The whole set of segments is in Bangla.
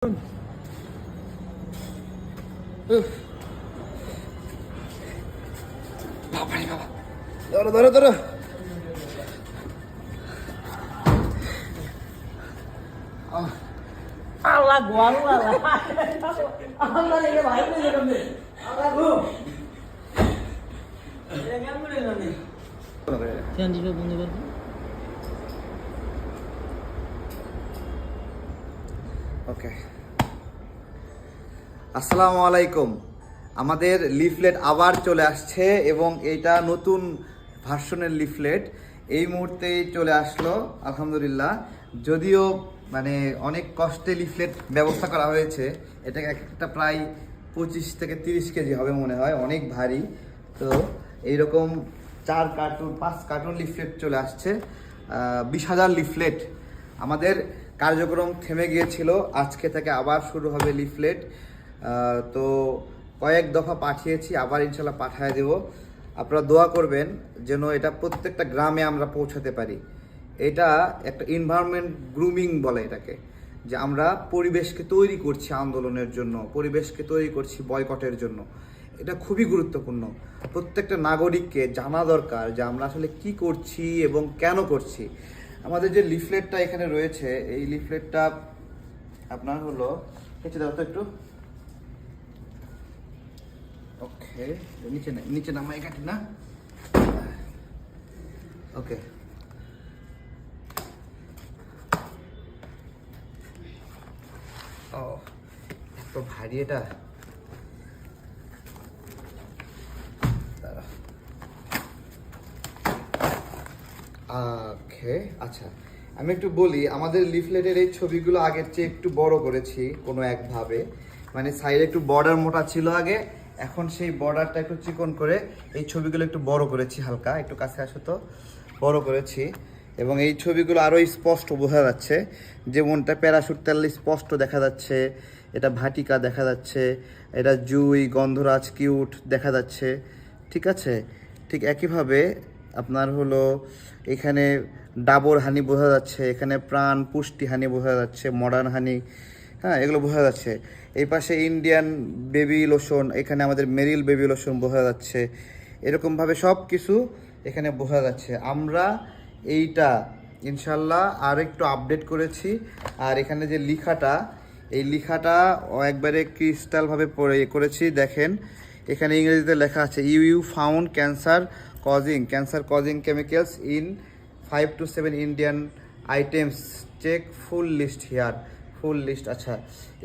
বাবারে বাবা, ধরো ধরো ধরো। আল্লাহ গো আল্লাহ আল্লাহ রে ভাই রে কেমনে আল্লাহ গো এটা কেমনে জানি ফ্যানটা বন্ধ করব। ওকে, আসসালামু আলাইকুম। আমাদের লিফলেট আবার চলে আসছে এবং এটা নতুন ভার্সনের লিফলেট এই মুহূর্তেই চলে আসলো আলহামদুলিল্লাহ। যদিও মানে অনেক কষ্টে লিফলেট ব্যবস্থা করা হয়েছে। এটা একটা প্রায় 25 থেকে 30 কেজি হবে মনে হয়, অনেক ভারী। তো এইরকম 4 কার্টুন 5 কার্টুন লিফলেট চলে আসছে। 20,000 লিফলেট। আমাদের কার্যক্রম থেমে গিয়েছিল, আজকে থেকে আবার শুরু হবে লিফলেট। তো কয়েক দফা পাঠিয়েছি, আবার ইনশাল্লাহ পাঠিয়ে দেব। আপনারা দোয়া করবেন যেন এটা প্রত্যেকটা গ্রামে আমরা পৌঁছাতে পারি। এটা একটা এনভায়রনমেন্ট গ্রুমিং বলে এটাকে, যে আমরা পরিবেশকে তৈরি করছি আন্দোলনের জন্য, পরিবেশকে তৈরি করছি বয়কটের জন্য। এটা খুবই গুরুত্বপূর্ণ। প্রত্যেকটা নাগরিককে জানা দরকার যে আমরা আসলে কি করছি এবং কেন করছি। আমাদের যে লিফলেটটা এখানে রয়েছে, এই লিফলেটটা আপনার হলো নিচে দাও তো একটু। ওকে, নিচে নামাই কাটি না। ওকে, ও এত ভারী এটা। ওকে, আচ্ছা আমি একটু বলি, আমাদের লিফলেটের এই ছবিগুলো আগের চেয়ে একটু বড় করেছি কোনো একভাবে। মানে সাইডে একটু বর্ডার মোটা ছিল আগে, এখন সেই বর্ডারটা একটু চিকন করে এই ছবিগুলো একটু বড় করেছি, হালকা একটু কাছে আসো তো, বড় করেছি। এবং এই ছবিগুলো আরও স্পষ্ট বোঝা যাচ্ছে, যেমনটা প্যারাশুট তেল স্পষ্ট দেখা যাচ্ছে, এটা ভাটিকা দেখা যাচ্ছে, এটা জুই গন্ধরাজ কিউট দেখা যাচ্ছে। ঠিক আছে, ঠিক একইভাবে আপনার হলো এখানে ডাবর হানি বোঝা যাচ্ছে, এখানে প্রাণ পুষ্টি হানি বোঝা যাচ্ছে, মডার্ন হানি, হ্যাঁ এগুলো বোঝা যাচ্ছে। এই পাশে ইন্ডিয়ান বেবি লোশন, এখানে আমাদের মেরিল বেবি লোশন বোঝা যাচ্ছে। এরকমভাবে সব কিছু এখানে বোঝা যাচ্ছে। আমরা এইটা ইনশাল্লাহ আর একটু আপডেট করেছি। আর এখানে যে লেখাটা, এই লেখাটা একবারে ক্রিস্টালভাবে পড়ে করেছি। দেখেন এখানে ইংরেজিতে লেখা আছে, you found cancer causing chemicals in 5 to 7 Indian items, check full list here. Full list, আচ্ছা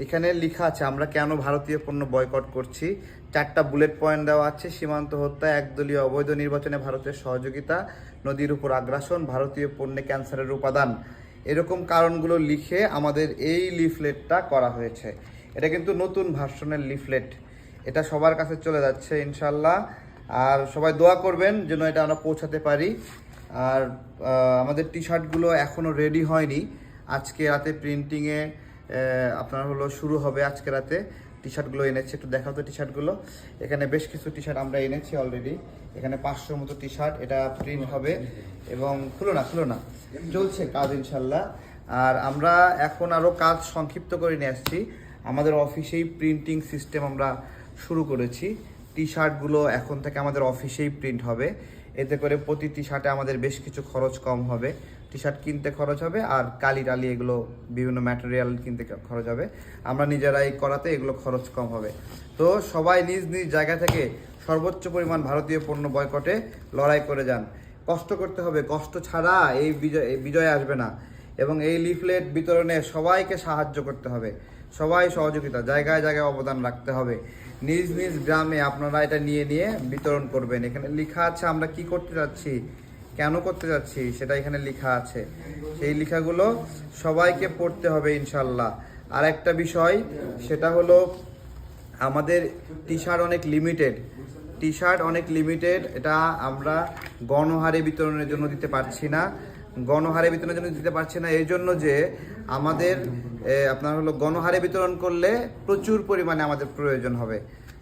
এখানে লেখা আছে আমরা কেন ভারতীয় পণ্য বয়কট করছি। 4টা বুলেট পয়েন্ট দেওয়া আছে। সীমান্ত হত্যা, একদলীয় অবৈধ নির্বাচনে ভারতের সহযোগিতা, নদীর উপর আগ্রাসন, ভারতীয় পণ্যে ক্যান্সারের উপাদান, এরকম কারণগুলো লিখে আমাদের এই লিফলেটটা করা হয়েছে। এটা কিন্তু নতুন ভার্সনের লিফলেট, এটা সবার কাছে চলে যাচ্ছে ইনশাল্লাহ। আর সবাই দোয়া করবেন যেন এটা আমরা পৌঁছাতে পারি। আর আমাদের টি শার্টগুলো এখনও রেডি হয়নি, আজকে রাতে প্রিন্টিংয়ে আপনার হলো শুরু হবে। আজকে রাতে টি শার্টগুলো এনেছি, একটু দেখাও তো টি শার্টগুলো। এখানে বেশ কিছু টি শার্ট আমরা এনেছি অলরেডি, এখানে 500 মতো টি শার্ট, এটা প্রিন্ট হবে। এবং খুলো না চলছে কাজ ইনশাল্লাহ। আর আমরা এখন আরও কাজ সংক্ষিপ্ত করে নিয়ে আসছি। আমাদের অফিসেই প্রিন্টিং সিস্টেম আমরা শুরু করেছি। টি শার্টগুলো এখন থেকে আমাদের অফিসেই প্রিন্ট হবে। এতে করে প্রতি টি শার্টে আমাদের বেশ কিছু খরচ কম হবে। টি শার্ট কিনতে খরচ হবে, আর কালি টালি এগুলো বিভিন্ন ম্যাটেরিয়াল কিনতে খরচ হবে। আমরা নিজেরাই করাতে এগুলো খরচ কম হবে। তো সবাই নিজ নিজ জায়গা থেকে সর্বোচ্চ পরিমাণ ভারতীয় পণ্য বয়কটে লড়াই করে যান। কষ্ট করতে হবে, কষ্ট ছাড়া এই বিজয় আসবে না। এবং এই লিফলেট বিতরণে সবাইকে সাহায্য করতে হবে, সবাই সহযোগিতা, জায়গায় জায়গায় অবদান রাখতে হবে। নিজ নিজ গ্রামে আপনারা এটা নিয়ে বিতরণ করবেন। এখানে লেখা আছে আমরা কি করতে যাচ্ছি, কেন করতে যাচ্ছি, সেটা এখানে লেখা আছে। সেই লেখাগুলো সবাইকে পড়তে হবে ইনশাল্লাহ। আর একটা বিষয়, সেটা হলো আমাদের টি শার্ট অনেক লিমিটেড। এটা আমরা গণহারে বিতরণের জন্য দিতে পারছি না। এই জন্য যে আমাদের আপনার হলো গণহারে বিতরণ করলে প্রচুর পরিমাণে আমাদের প্রয়োজন হবে।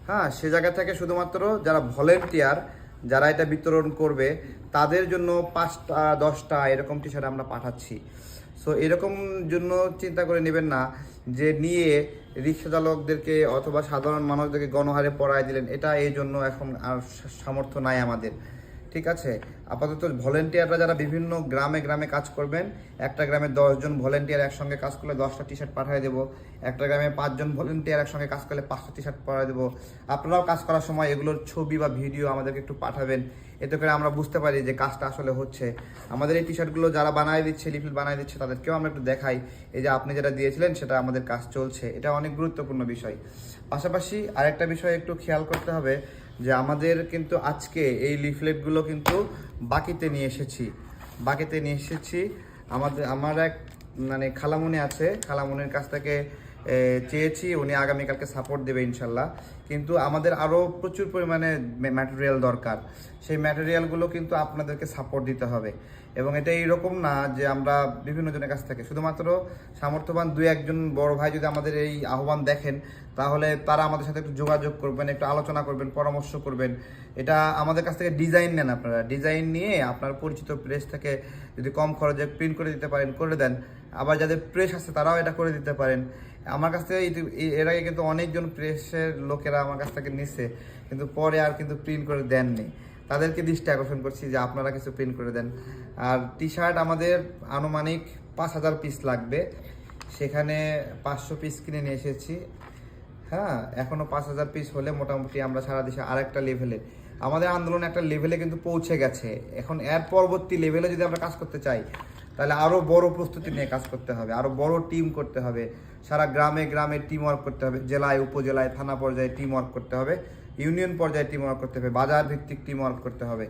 হ্যাঁ, সে জায়গা থেকে শুধুমাত্র যারা ভলেন্টিয়ার, যারা এটা বিতরণ করবে, তাদের জন্য 5টা 10টা এরকম টি শার্ট আমরা পাঠাচ্ছি। সো এরকম জন্য চিন্তা করে নেবেন না যে নিয়ে রিক্সা চালকদেরকে অথবা সাধারণ মানুষদেরকে গণহারে পড়ায় দিলেন, এটা এই জন্য এখন আর সামর্থ্য নাই আমাদের। ঠিক আছে, আপাতত ভলেন্টিয়াররা যারা বিভিন্ন গ্রামে গ্রামে কাজ করবেন, একটা গ্রামে 10 জন ভলেন্টিয়ার একসঙ্গে কাজ করলে 10টা টি শার্ট পাঠিয়ে দেবো, একটা গ্রামে 5 জন ভলেন্টিয়ার একসঙ্গে কাজ করলে 5টা টি শার্ট পাঠিয়ে দেবো। আপনারাও কাজ করার সময় এগুলোর ছবি বা ভিডিও আমাদেরকে একটু পাঠাবেন, এতে করে আমরা বুঝতে পারি যে কাজটা আসলে হচ্ছে। আমাদের এই টি শার্টগুলো যারা বানিয়ে দিচ্ছে, লিফলেট বানিয়ে দিচ্ছে, তাদেরকেও আমরা একটু দেখাই এই যে আপনি যেটা দিয়েছিলেন সেটা আমাদের কাজ চলছে। এটা অনেক গুরুত্বপূর্ণ বিষয়। পাশাপাশি আরেকটা বিষয় একটু খেয়াল করতে হবে যে আমাদের কিন্তু আজকে এই লিফলেটগুলো কিন্তু বাকিতে নিয়ে এসেছি। আমার এক মানে খালামুনি আছে, খালামুনির কাছ থেকে চেয়েছি, উনি আগামীকালকে সাপোর্ট দেবে ইনশাল্লাহ। কিন্তু আমাদের আরও প্রচুর পরিমাণে ম্যাটেরিয়াল দরকার, সেই ম্যাটেরিয়ালগুলো কিন্তু আপনাদেরকে সাপোর্ট দিতে হবে। এবং এটা এইরকম না যে আমরা বিভিন্ন জনের কাছ থেকে, শুধুমাত্র সামর্থ্যবান 2-1 বড় ভাই যদি আমাদের এই আহ্বান দেখেন, তাহলে তারা আমাদের সাথে একটু যোগাযোগ করবেন, একটু আলোচনা করবেন, পরামর্শ করবেন। এটা আমাদের কাছ থেকে ডিজাইন নেন, আপনারা ডিজাইন নিয়ে আপনার পরিচিত প্রেস থেকে যদি কম খরচে প্রিন্ট করে দিতে পারেন করে দেন। আবার যাদের প্রেস আছে তারাও এটা করে দিতে পারেন। আমার কাছ থেকে এর আগে কিন্তু অনেকজন প্রেসের লোকেরা আমার কাছ থেকে নিচ্ছে, কিন্তু পরে আর কিন্তু প্রিন্ট করে দেননি। তাদেরকে দৃষ্টি আকর্ষণ করছি যে আপনারা কিছু প্রিন্ট করে দেন। আর টি শার্ট আমাদের আনুমানিক 5000 পিস লাগবে, সেখানে 500 পিস কিনে নিয়ে এসেছি। হ্যাঁ, এখনও 5000 পিস হলে মোটামুটি আমরা সারা দেশে আরেকটা লেভেলে, আমাদের আন্দোলন একটা লেভেলে কিন্তু পৌঁছে গেছে। এখন এর পরবর্তী লেভেলে যদি আমরা কাজ করতে চাই, তাহলে আরও বড় প্রস্তুতি নিয়ে কাজ করতে হবে, আরও বড় টিম করতে হবে, সারা গ্রামে গ্রামে টিম ওয়ার্ক করতে হবে, জেলায় উপজেলায় থানা পর্যায়ে টিম ওয়ার্ক করতে হবে, ইউনিয়ন পর্যায়ে টিম ওয়ার্ক করতে হবে, বাজার ভিত্তিক টিম ওয়ার্ক করতে হবে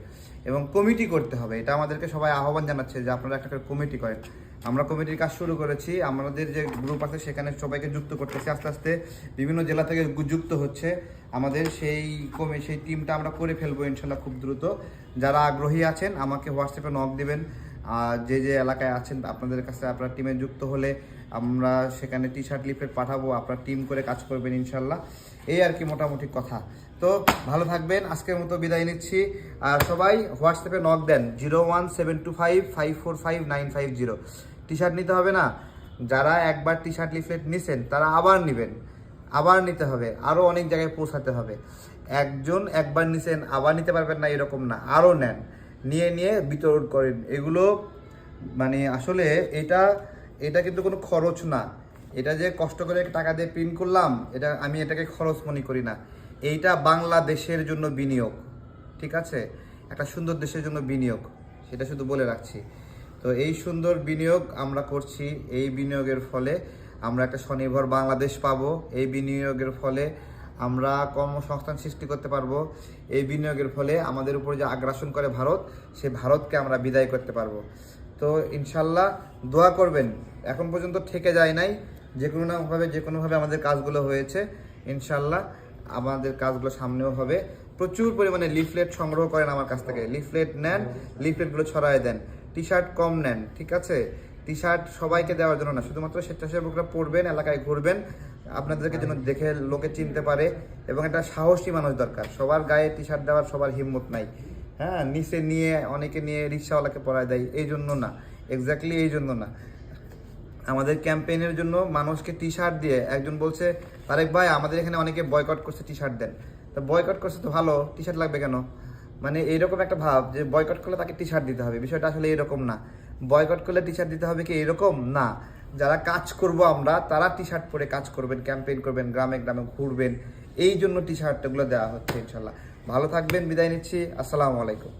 এবং কমিটি করতে হবে। এটা আমাদেরকে সবাই আহ্বান জানাচ্ছে যে আপনারা একটা করে কমিটি করেন। আমরা কমিটির কাজ শুরু করেছি, আমাদের যে গ্রুপ আছে সেখানে সবাইকে যুক্ত করতেছি, আস্তে আস্তে বিভিন্ন জেলা থেকে যুক্ত হচ্ছে। আমাদের সেই টিমটা আমরা করে ফেলবো ইনশাল্লাহ খুব দ্রুত। যারা আগ্রহী আছেন আমাকে হোয়াটসঅ্যাপে নক দিবেন, যে এলাকায় আছেন আপনাদের কাছে, আপনার টিমে যুক্ত হলে আমরা সেখানে টি শার্ট লিফলেট পাঠাবো, আপনার টিম করে কাজ করবেন ইনশাল্লাহ। এই আর কি মোটামুটি কথা। তো ভালো থাকবেন, আজকের মতো বিদায় নিচ্ছি। আর সবাই হোয়াটসঅ্যাপে নক দেন 01725545950। টি শার্ট নিতে হবে না, যারা একবার টি শার্ট লিফলেট নিছেন তারা আবার নেবেন, আবার নিতে হবে, আরও অনেক জায়গায় পৌঁছাতে হবে। একবার নিছেন আবার নিতে পারবেন না এরকম না, আরও নেন, নিয়ে বিতরণ করেন। এগুলো মানে আসলে এটা কিন্তু কোনো খরচ না। এটা যে কষ্ট করে টাকা দিয়ে প্রিন্ট করলাম, আমি এটাকে খরচ মনে করি না। এইটা বাংলাদেশের জন্য বিনিয়োগ, ঠিক আছে, একটা সুন্দর দেশের জন্য বিনিয়োগ, সেটা শুধু বলে রাখছি। তো এই সুন্দর বিনিয়োগ আমরা করছি, এই বিনিয়োগের ফলে আমরা একটা স্বনির্ভর বাংলাদেশ পাবো, এই বিনিয়োগের ফলে আমরা কর্মসংস্থান সৃষ্টি করতে পারবো, এই বিনিয়োগের ফলে আমাদের উপর যে আগ্রাসন করে ভারত, সেই ভারতকে আমরা বিদায় করতে পারবো। তো ইনশাল্লাহ দোয়া করবেন, এখন পর্যন্ত ঠেকে যায় নাই, যে কোনোভাবে আমাদের কাজগুলো হয়েছে। ইনশাল্লাহ আমাদের কাজগুলো সামনেও হবে। প্রচুর পরিমাণে লিফলেট সংগ্রহ করেন আমার কাছ থেকে, লিফলেট নেন, লিফলেটগুলো ছড়ায় দেন। টি শার্ট কম নেন, ঠিক আছে, টি শার্ট সবাইকে দেওয়ার জন্য না, শুধুমাত্র স্বেচ্ছাসেবকরা পরবেন, এলাকায় ঘুরবেন, আপনাদেরকে যেন দেখে লোকে চিনতে পারে। এবং একটা সাহসী মানুষ দরকার, সবার গায়ে টি শার্ট দেওয়ার সবার হিম্মত নাই। হ্যাঁ, নিচে নিয়ে অনেকে নিয়ে রিক্সাওয়ালাকে পরায় দেয়, এই জন্য না, এক্স্যাক্টলি এই জন্য না। আমাদের ক্যাম্পেইনের জন্য মানুষকে টি শার্ট দিয়ে, একজন বলছে তারেক ভাই আমাদের এখানে অনেকে বয়কট করছে, টি শার্ট দেন। তো বয়কট করছে তো ভালো, টি শার্ট লাগবে কেন? মানে এইরকম একটা ভাব যে বয়কট করলে তাকে টি শার্ট দিতে হবে, বিষয়টা আসলে এরকম না। বয়কট করলে টি শার্ট দিতে হবে কি এরকম না, যারা কাজ করব আমরা তারা টি শার্ট পরে কাজ করবেন, ক্যাম্পেইন করবেন, গ্রামে গ্রামে ঘুরবেন, এই জন্য টি শার্টগুলো দেওয়া হচ্ছে ইনশাল্লাহ। ভালো থাকবেন, বিদায় নিচ্ছি, আসসালামু আলাইকুম।